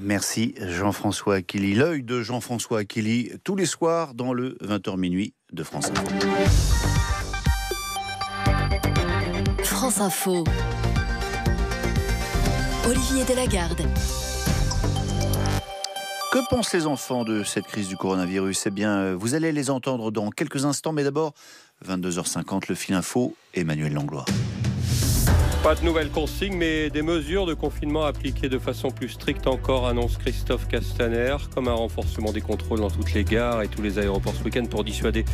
Merci Jean-François Aquili. L'œil de Jean-François Aquili tous les soirs dans le 20h minuit de France Info. France Info. Olivier Delagarde. Que pensent les enfants de cette crise du coronavirus? Eh bien, vous allez les entendre dans quelques instants, mais d'abord, 22h50, le fil info, Emmanuel Langlois. Pas de nouvelles consignes, mais des mesures de confinement appliquées de façon plus stricte encore, annonce Christophe Castaner, comme un renforcement des contrôles dans toutes les gares et tous les aéroports ce week-end pour dissuader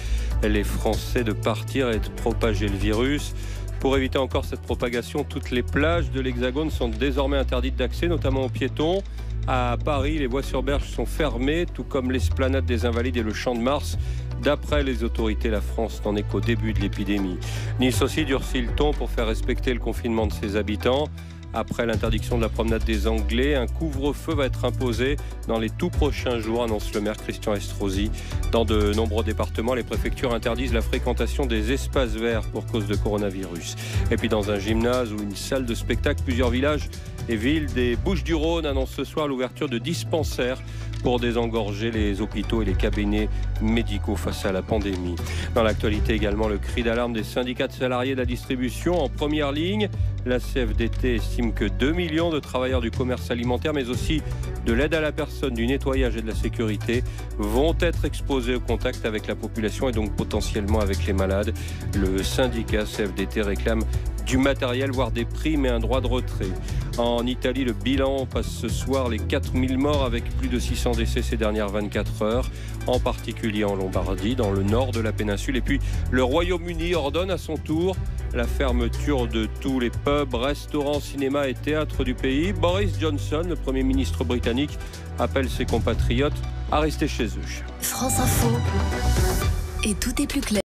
les Français de partir et de propager le virus. Pour éviter encore cette propagation, toutes les plages de l'Hexagone sont désormais interdites d'accès, notamment aux piétons. À Paris, les voies sur berge sont fermées, tout comme l'esplanade des Invalides et le Champ de Mars. D'après les autorités, la France n'en est qu'au début de l'épidémie. Nice aussi durcit le ton pour faire respecter le confinement de ses habitants. Après l'interdiction de la promenade des Anglais, un couvre-feu va être imposé dans les tout prochains jours, annonce le maire Christian Estrosi. Dans de nombreux départements, les préfectures interdisent la fréquentation des espaces verts pour cause de coronavirus. Et puis dans un gymnase ou une salle de spectacle, plusieurs villages et villes des Bouches-du-Rhône annoncent ce soir l'ouverture de dispensaires pour désengorger les hôpitaux et les cabinets médicaux face à la pandémie. Dans l'actualité également, le cri d'alarme des syndicats de salariés de la distribution en première ligne. La CFDT estime que 2 millions de travailleurs du commerce alimentaire, mais aussi de l'aide à la personne, du nettoyage et de la sécurité, vont être exposés au contact avec la population et donc potentiellement avec les malades. Le syndicat CFDT réclame du matériel, voire des primes et un droit de retrait. En Italie, le bilan passe ce soir les 4000 morts avec plus de 600 décès ces dernières 24 heures, en particulier en Lombardie, dans le nord de la péninsule. Et puis, le Royaume-Uni ordonne à son tour la fermeture de tous les pubs, restaurants, cinémas et théâtres du pays. Boris Johnson, le Premier ministre britannique, appelle ses compatriotes à rester chez eux. France Info. Et tout est plus clair.